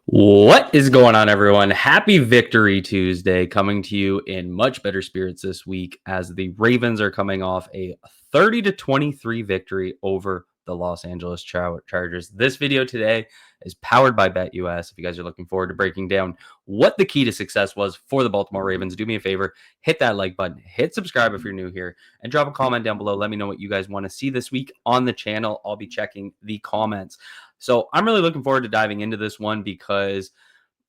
What is going on, everyone? Happy Victory Tuesday, coming to you in much better spirits this week as the Ravens are coming off a 30-23 victory over the Los Angeles Chargers. This video today is powered by BetUS. If you guys are looking forward to breaking down what the key to success was for the Baltimore Ravens, do me a favor, hit that like button, hit subscribe if you're new here, and drop a comment down below. Let me know what you guys want to see this week on the channel. I'll be checking the comments. So I'm really looking forward to diving into this one because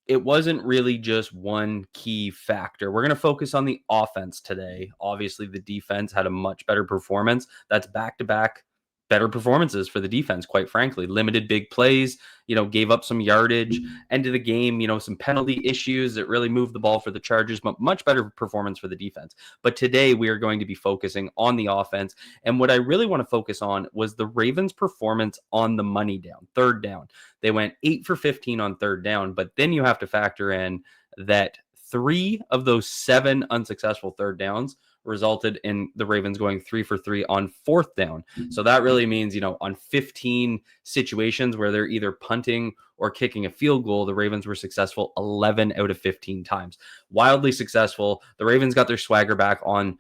it wasn't really just one key factor. We're going to focus on the offense today. Obviously, the defense had a much better performance. That's back-to-back better performances for the defense, quite frankly. Limited big plays, gave up some yardage, end of the game, some penalty issues that really moved the ball for the Chargers, but much better performance for the defense. But today we are going to be focusing on the offense. And what I really want to focus on was the Ravens' performance on the money down, third down. They went 8 for 15 on third down, but then you have to factor in that 3 of those 7 unsuccessful third downs resulted in the Ravens going 3 for 3 on fourth down. So that really means, on 15 situations where they're either punting or kicking a field goal, the Ravens were successful 11 out of 15 times. Wildly successful. The Ravens got their swagger back on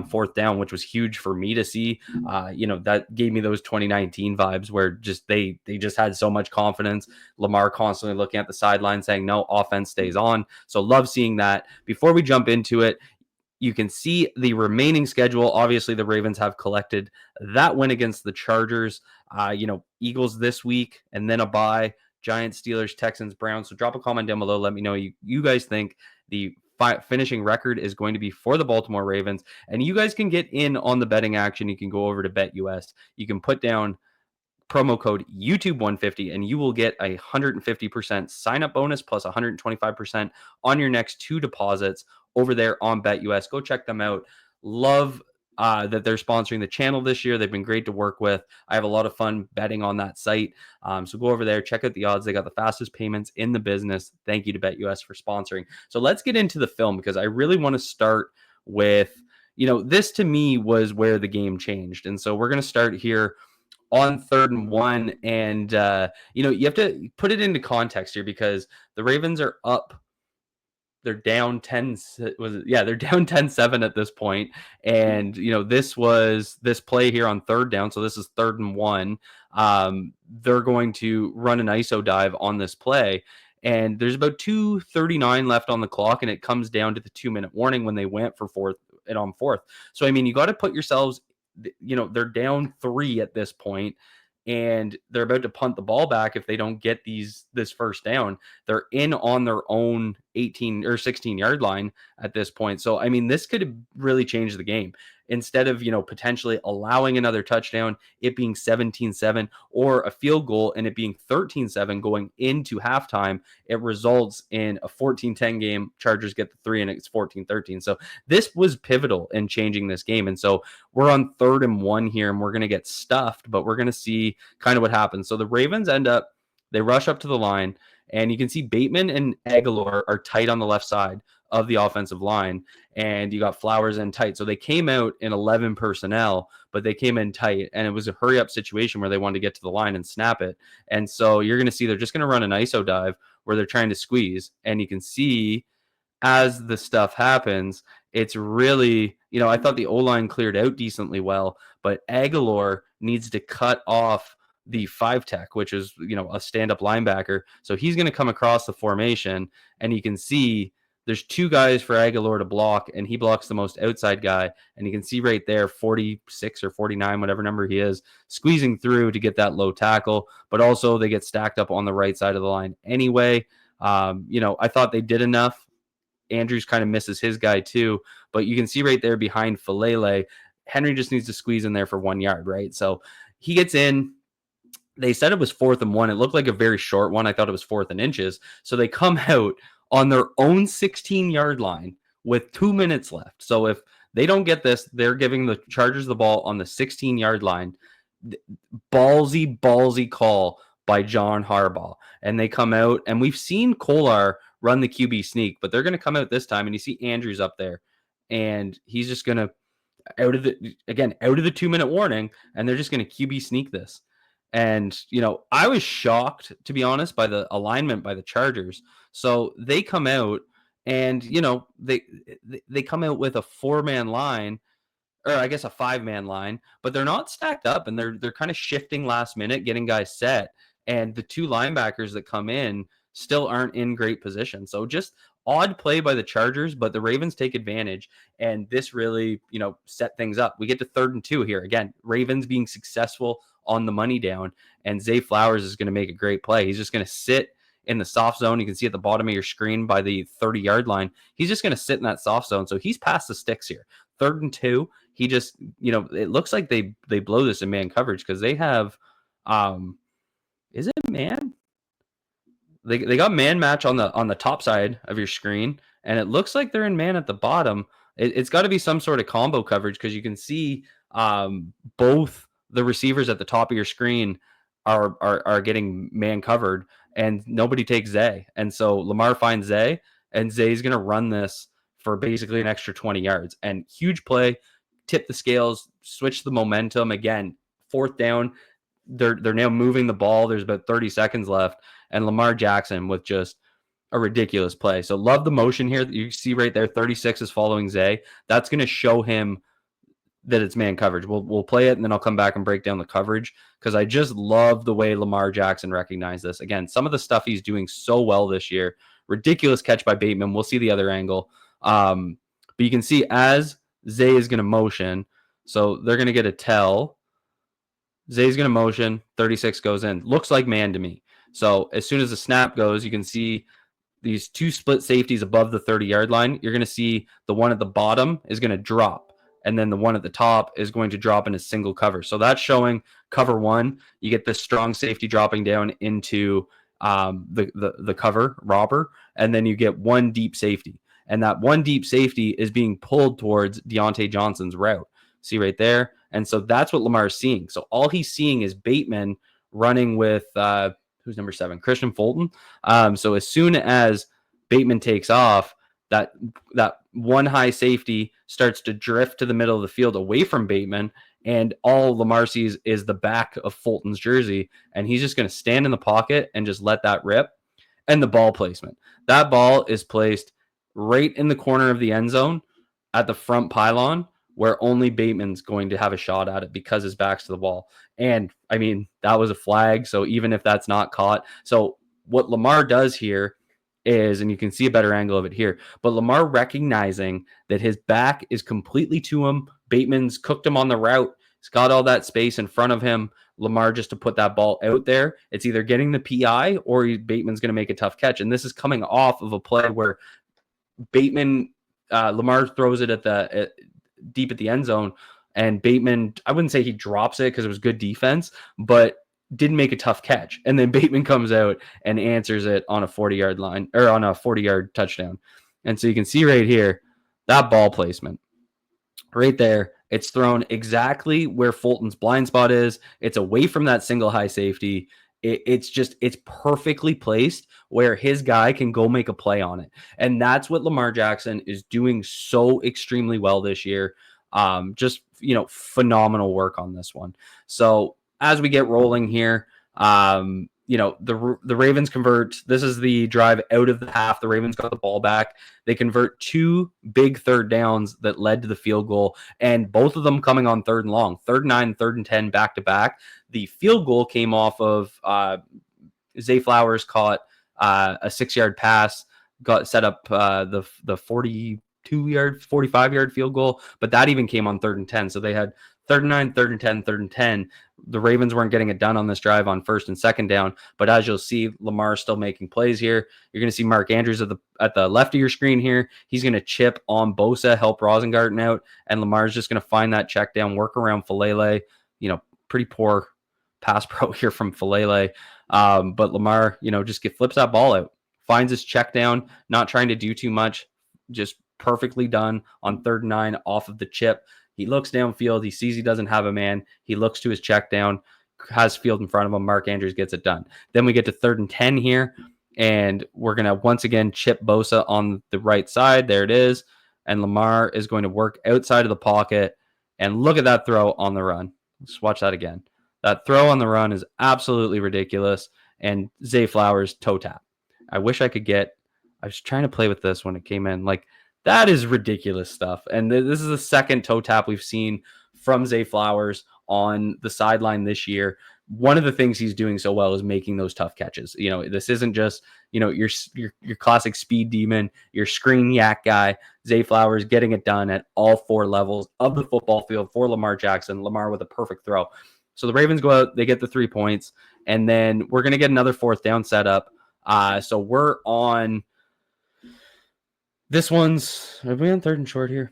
fourth down, which was huge for me to see. That gave me those 2019 vibes where just they just had so much confidence. Lamar constantly looking at the sideline saying, no, offense stays on. So love seeing that. Before we jump into it, you can see the remaining schedule. Obviously, the Ravens have collected that win against the Chargers. Eagles this week, and then a bye. Giants, Steelers, Texans, Browns. So drop a comment down below. Let me know you guys think the finishing record is going to be for the Baltimore Ravens. And you guys can get in on the betting action. You can go over to BetUS. You can put down promo code YouTube150 and you will get a 150% sign up bonus plus 125% on your next 2 deposits over there on BetUS. Go check them out. Love that they're sponsoring the channel this year. They've been great to work with. I have a lot of fun betting on that site. So go over there, check out the odds. They got the fastest payments in the business. Thank you to BetUS for sponsoring. So let's get into the film because I really want to start with, this to me was where the game changed. And so we're going to start here on 3rd and 1. And, you have to put it into context here because the Ravens are up. They're down 10. They're down 10-7 at this point. And, this play here on third down. So this is 3rd and 1. They're going to run an ISO dive on this play. And there's about 2:39 left on the clock. And it comes down to the 2-minute warning when they went for fourth. So, you got to put yourselves, they're down 3 at this point, and they're about to punt the ball back if they don't get this first down. They're in on their own 18 or 16-yard line at this point. So, this could have really changed the game. Instead of, potentially allowing another touchdown, it being 17-7 or a field goal and it being 13-7 going into halftime, it results in a 14-10 game. Chargers get the 3 and it's 14-13. So this was pivotal in changing this game. And so we're on 3rd and 1 here and we're going to get stuffed, but we're going to see kind of what happens. So the Ravens they rush up to the line, and you can see Bateman and Aguilar are tight on the left side of the offensive line, and you got Flowers in tight. So they came out in 11 personnel, but they came in tight, and it was a hurry-up situation where they wanted to get to the line and snap it. And so you're going to see they're just going to run an ISO dive where they're trying to squeeze, and you can see as the stuff happens, it's really, I thought the O-line cleared out decently well, but Aguilar needs to cut off the 5-tech, which is, a stand-up linebacker. So he's going to come across the formation, and you can see there's 2 guys for Aguilar to block, and he blocks the most outside guy. And you can see right there, 46 or 49, whatever number he is, squeezing through to get that low tackle. But also they get stacked up on the right side of the line anyway. I thought they did enough. Andrews kind of misses his guy too, but you can see right there behind Falele, Henry just needs to squeeze in there for 1 yard, right? So he gets in. They said it was 4th and 1. It looked like a very short one. I thought it was 4th and inches. So they come out on their own 16-yard line with 2 minutes left. So if they don't get this, they're giving the Chargers the ball on the 16-yard line. Ballsy call by John Harbaugh. And they come out, and we've seen Kolar run the QB sneak, but they're going to come out this time, and you see Andrews up there, and he's just going to out of the 2-minute warning, and they're just going to QB sneak this. And, I was shocked, to be honest, by the alignment by the Chargers. So they come out and, they come out with a four-man line, or I guess a five-man line, but they're not stacked up, and they're kind of shifting last minute, getting guys set. And the two linebackers that come in still aren't in great position. So just odd play by the Chargers, but the Ravens take advantage, and this really, set things up. We get to 3rd and 2 here. Again, Ravens being successful on the money down, and Zay Flowers is going to make a great play. He's just going to sit in the soft zone. You can see at the bottom of your screen by the 30-yard line. He's just going to sit in that soft zone. So he's past the sticks here. 3rd and 2. He just, it looks like they blow this in man coverage because they have, is it man? They got man match on the top side of your screen, and it looks like they're in man at the bottom. It's got to be some sort of combo coverage because you can see both the receivers at the top of your screen are getting man covered, and nobody takes Zay. And so Lamar finds Zay, and Zay's going to run this for basically an extra 20 yards. And huge play, tip the scales, switch the momentum. Again, 4th down. They're now moving the ball. There's about 30 seconds left, and Lamar Jackson with just a ridiculous play. So love the motion here. You see right there, 36 is following Zay. That's going to show him that it's man coverage. We'll play it, and then I'll come back and break down the coverage because I just love the way Lamar Jackson recognized this. Again, some of the stuff he's doing so well this year. Ridiculous catch by Bateman. We'll see the other angle. But you can see as Zay is going to motion, so they're going to get a tell. Zay's going to motion, 36 goes in. Looks like man to me. So as soon as the snap goes, you can see these two split safeties above the 30-yard line. You're going to see the one at the bottom is going to drop, and then the one at the top is going to drop in a single cover. So that's showing cover 1. You get this strong safety dropping down into the cover robber, and then you get one deep safety. And that one deep safety is being pulled towards Deontay Johnson's route. See right there? And so that's what Lamar is seeing. So all he's seeing is Bateman running with, who's number 7? Christian Fulton. So as soon as Bateman takes off, that one high safety starts to drift to the middle of the field away from Bateman, and all Lamar sees is the back of Fulton's jersey, and he's just going to stand in the pocket and just let that rip. And the ball placement. That ball is placed right in the corner of the end zone at the front pylon, where only Bateman's going to have a shot at it because his back's to the wall. And, I mean, that was a flag, so even if that's not caught. So what Lamar does here is, and you can see a better angle of it here, but Lamar recognizing that his back is completely to him. Bateman's cooked him on the route. He's got all that space in front of him. Lamar just to put that ball out there. It's either getting the PI or Bateman's going to make a tough catch. And this is coming off of a play where Lamar throws it deep at the end zone, and Bateman, I wouldn't say he drops it because it was good defense, but didn't make a tough catch. And then Bateman comes out and answers it on a 40-yard line, or on a 40-yard touchdown. And so you can see right here, that ball placement right there, it's thrown exactly where Fulton's blind spot is. It's away from that single high safety. It's perfectly placed where his guy can go make a play on it. And that's what Lamar Jackson is doing so extremely well this year. Just, phenomenal work on this one. So as we get rolling here, the Ravens convert. This is the drive out of the half. The Ravens got the ball back. They convert 2 big 3rd downs that led to the field goal, and both of them coming on 3rd and long. 3rd and 9, 3rd and 10 back to back. The field goal came off of Zay Flowers caught a 6-yard pass, got set up the 42-yard, 45-yard field goal, but that even came on 3rd and 10. So they had 3rd and 9, 3rd and 10, 3rd and 10. The Ravens weren't getting it done on this drive on 1st and 2nd down, but as you'll see, Lamar's still making plays here. You're going to see Mark Andrews at the left of your screen here. He's going to chip on Bosa, help Rosengarten out, and Lamar's just going to find that check down, work around Falele. Pretty poor pass pro here from Falele, but Lamar, just flips that ball out, finds his check down, not trying to do too much, just perfectly done on 3rd and 9 off of the chip. He looks downfield. He sees he doesn't have a man. He looks to his check down, has field in front of him. Mark Andrews gets it done. Then we get to 3rd and 10 here, and we're going to once again chip Bosa on the right side. There it is. And Lamar is going to work outside of the pocket, and look at that throw on the run. Let's watch that again. That throw on the run is absolutely ridiculous. And Zay Flowers toe tap. I wish I could get. I was trying to play with this when it came in. Like, that is ridiculous stuff. And this is the second toe tap we've seen from Zay Flowers on the sideline this year. One of the things he's doing so well is making those tough catches. This isn't just, your classic speed demon, your screen yak guy. Zay Flowers getting it done at all four levels of the football field for Lamar Jackson. Lamar with a perfect throw. So the Ravens go out, they get the 3 points, and then we're going to get another fourth down setup. So we're on, this one's, are we on third and short here?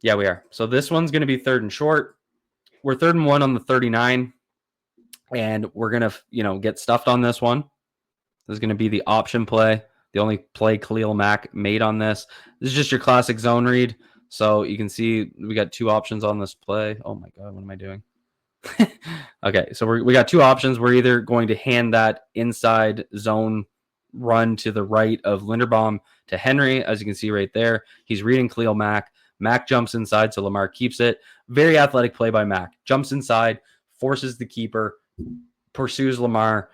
Yeah, we are. So this one's going to be third and short. We're 3rd and 1 on the 39, and we're going to, get stuffed on this one. This is going to be the option play, the only play Khalil Mack made on this. This is just your classic zone read. So you can see we got 2 options on this play. Oh my God, what am I doing? Okay, so we got 2 options. We're either going to hand that inside zone run to the right of Linderbaum to Henry, as you can see right there. He's reading Khalil Mack. Mack jumps inside, so Lamar keeps it. Very athletic play by Mack. Jumps inside, forces the keeper, pursues Lamar.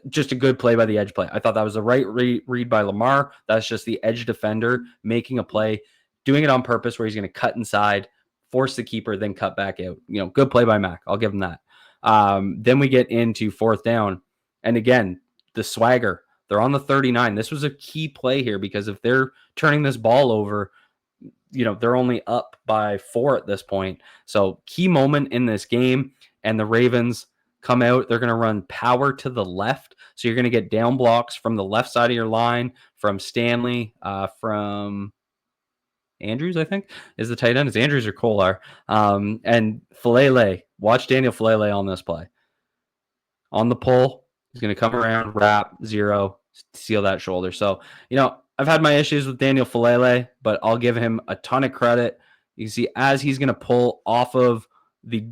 Just a good play by the edge play. I thought that was the right read by Lamar. That's just the edge defender making a play, doing it on purpose where he's going to cut inside, force the keeper, then cut back out. Good play by Mack. I'll give him that. Then we get into 4th down. And again, the swagger. They're on the 39. This was a key play here because if they're turning this ball over, they're only up by 4 at this point. So key moment in this game, and the Ravens come out. They're going to run power to the left. So you're going to get down blocks from the left side of your line, from Stanley, from Andrews, I think, is the tight end. It's Andrews or Kolar. And Falele. Watch Daniel Falele on this play. On the pull, he's going to come around, wrap, 0, seal that shoulder. So, I've had my issues with Daniel Falele, but I'll give him a ton of credit. You can see as he's going to pull off of the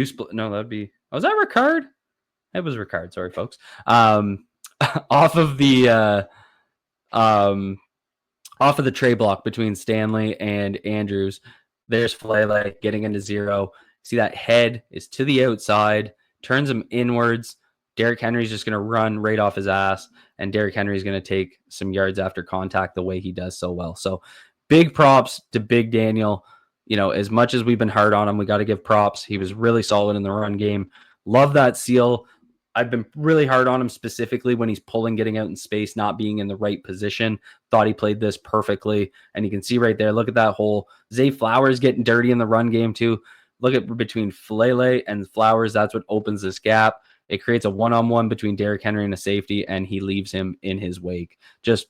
split. No, that'd be, was that Ricard? It was Ricard. Sorry, folks. Off of the tray block between Stanley and Andrews, there's Falele getting into 0. See that head is to the outside, turns him inwards. Derrick Henry's just going to run right off his ass, and Derrick Henry's going to take some yards after contact the way he does so well. So big props to Big Daniel. As much as we've been hard on him, we got to give props. He was really solid in the run game. Love that seal. I've been really hard on him specifically when he's pulling, getting out in space, not being in the right position. Thought he played this perfectly. And you can see right there, look at that hole. Zay Flowers getting dirty in the run game too. Look at between Falele and Flowers. That's what opens this gap. It creates a one-on-one between Derrick Henry and a safety, and he leaves him in his wake. Just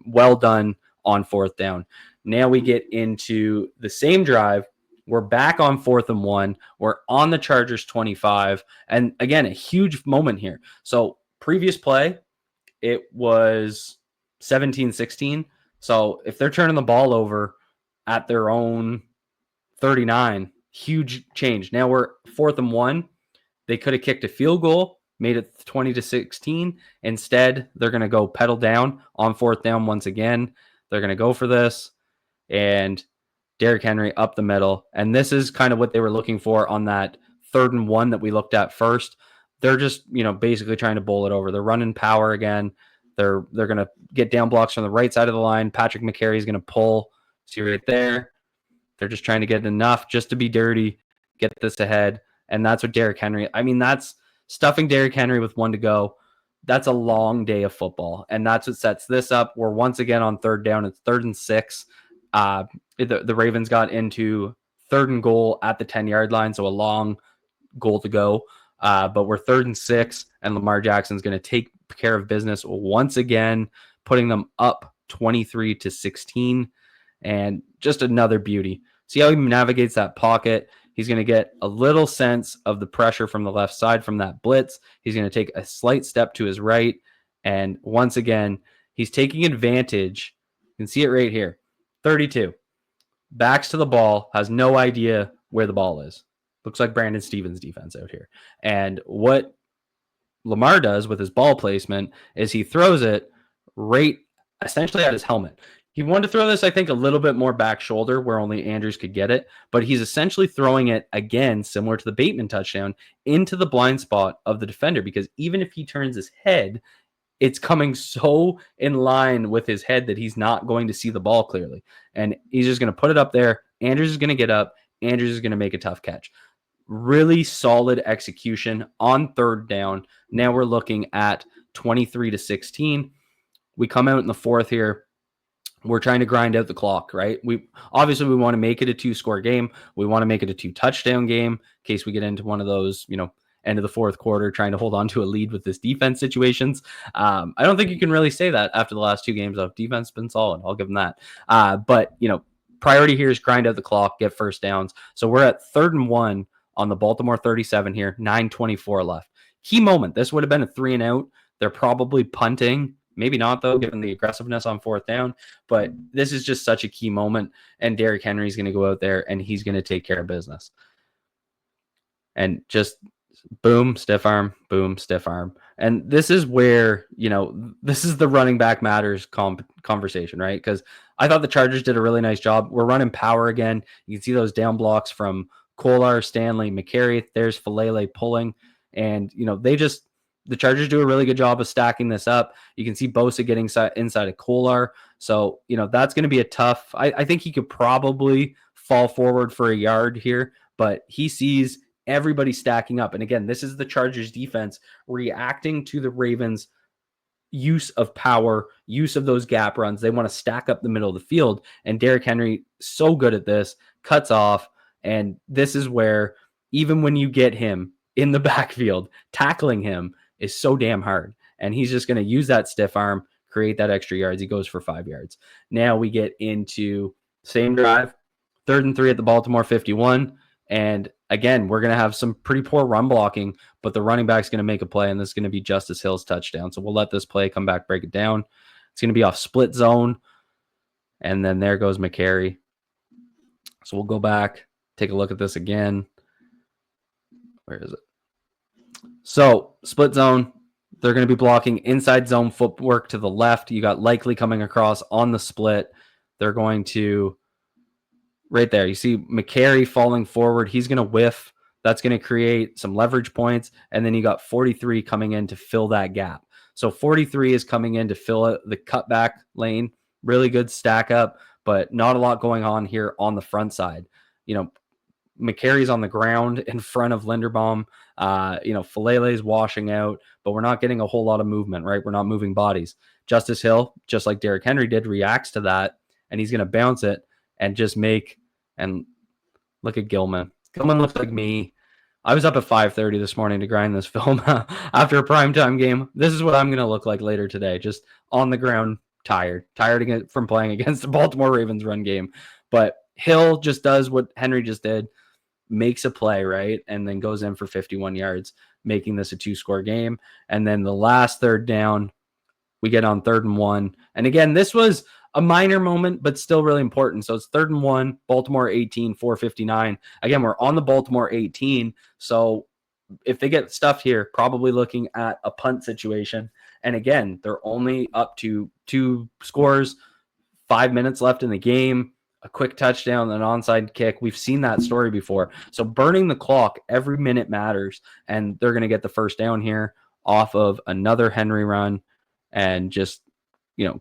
well done on 4th down. Now we get into the same drive. We're back on 4th and 1. We're on the Chargers 25. And again, a huge moment here. So previous play, it was 17-16. So if they're turning the ball over at their own 39, huge change. Now we're 4th and 1. They could have kicked a field goal, made it 20-16. Instead, they're going to go pedal down on 4th down once again. They're going to go for this. And Derrick Henry up the middle. And this is kind of what they were looking for on that 3rd and 1 that we looked at first. They're just, basically trying to bowl it over. They're running power again. They're going to get down blocks from the right side of the line. Patrick McCary is going to pull. See right there. They're just trying to get enough just to be dirty, get this ahead. And that's what Derrick Henry, that's stuffing Derrick Henry with 1 to go. That's a long day of football. And that's what sets this up. We're once again on 3rd down. It's 3rd and 6. The Ravens got into 3rd and goal at the 10-yard line. So a long goal to go. But we're 3rd and 6. And Lamar Jackson's going to take care of business once again, putting them up 23-16. And just another beauty. See how he navigates that pocket. He's going to get a little sense of the pressure from the left side from that blitz. He's going to take a slight step to his right. And once again, he's taking advantage. You can see it right here. 32. Backs to the ball, has no idea where the ball is. Looks like Brandon Stevens' defense out here. And what Lamar does with his ball placement is he throws it right essentially at his helmet. He wanted to throw this, I think, a little bit more back shoulder where only Andrews could get it, but he's essentially throwing it again, similar to the Bateman touchdown, into the blind spot of the defender, because even if he turns his head, it's coming so in line with his head that he's not going to see the ball clearly. And he's just going to put it up there. Andrews is going to get up. Andrews is going to make a tough catch. Really solid execution on third down. Now we're looking at 23-16. We come out in the fourth here. We're trying to grind out the clock, right? We want to make it a 2-score game. We want to make it a 2-touchdown game in case we get into one of those, end of the fourth quarter trying to hold on to a lead with this defense situations. I don't think you can really say that after the last 2 games of defense has been solid. I'll give them that. But priority here is grind out the clock, get first downs. So we're at 3rd and 1 on the Baltimore 37 here, 9:24 left. Key moment. This would have been a 3 and out. They're probably punting. Maybe not, though, given the aggressiveness on 4th down. But this is just such a key moment. And Derrick Henry's going to go out there and he's going to take care of business. And just boom, stiff arm, boom, stiff arm. And this is where, this is the running back matters conversation, right? Because I thought the Chargers did a really nice job. We're running power again. You can see those down blocks from Kolar, Stanley, McCary. There's Falele pulling. And, the Chargers do a really good job of stacking this up. You can see Bosa getting inside of Kolar. So, that's going to be a tough. I think he could probably fall forward for a yard here, but he sees everybody stacking up. And again, this is the Chargers defense reacting to the Ravens' use of power, use of those gap runs. They want to stack up the middle of the field. And Derrick Henry, so good at this, cuts off. And this is where, even when you get him in the backfield, tackling him is so damn hard. And he's just going to use that stiff arm, create that extra yards. He goes for 5 yards. Now we get into same drive, 3rd and 3 at the Baltimore 51. And again, we're going to have some pretty poor run blocking, but the running back's going to make a play, and this is going to be Justice Hill's touchdown. So we'll let this play come back, break it down. It's going to be off split zone. And then there goes McCary. So we'll go back, take a look at this again. Where is it? So split zone, they're going to be blocking inside zone footwork to the left. You got Likely coming across on the split. They're going to, right there, you see McCary falling forward. He's going to whiff. That's going to create some leverage points. And then you got 43 coming in to fill that gap. So 43 is coming in to fill the cutback lane. Really good stack up, but not a lot going on here on the front side. McCary's on the ground in front of Linderbaum. Falele's washing out, but we're not getting a whole lot of movement, right? We're not moving bodies. Justice Hill, just like Derrick Henry did, reacts to that, and he's going to bounce it and just and look at Gilman. Gilman looks like me. I was up at 5:30 this morning to grind this film after a primetime game. This is what I'm going to look like later today, just on the ground, tired from playing against the Baltimore Ravens run game. But Hill just does what Henry just did, makes a play, right? And then goes in for 51 yards, making this a 2-score game. And then the last 3rd down, we get on 3rd and 1. And again, this was a minor moment, but still really important. So it's 3rd and 1, Baltimore 18, 4:59. Again, we're on the Baltimore 18. So if they get stuffed here, probably looking at a punt situation. And again, they're only up to 2 scores, 5 minutes left in the game. A quick touchdown, an onside kick. We've seen that story before. So burning the clock, every minute matters, and they're going to get the first down here off of another Henry run, and just,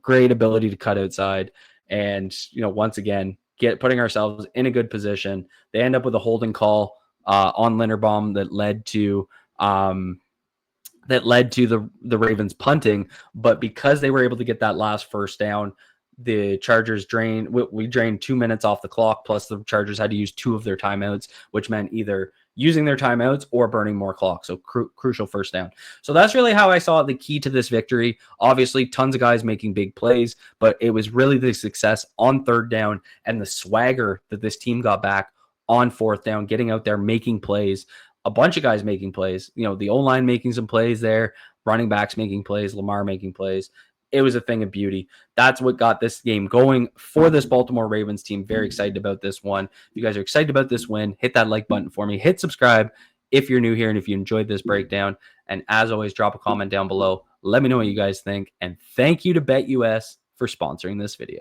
great ability to cut outside. And, once again, putting ourselves in a good position. They end up with a holding call on Linderbaum that led to the Ravens punting, but because they were able to get that last first down, the Chargers we drained 2 minutes off the clock, plus the Chargers had to use 2 of their timeouts, which meant either using their timeouts or burning more clock. So crucial first down. So that's really how I saw the key to this victory. Obviously, tons of guys making big plays, but it was really the success on 3rd down and the swagger that this team got back on 4th down, getting out there, making plays. A bunch of guys making plays. The O-line making some plays there, running backs making plays, Lamar making plays. It was a thing of beauty. That's what got this game going for this Baltimore Ravens team. Very excited about this one. If you guys are excited about this win, hit that like button for me. Hit subscribe if you're new here and if you enjoyed this breakdown. And as always, drop a comment down below. Let me know what you guys think. And thank you to BetUS for sponsoring this video.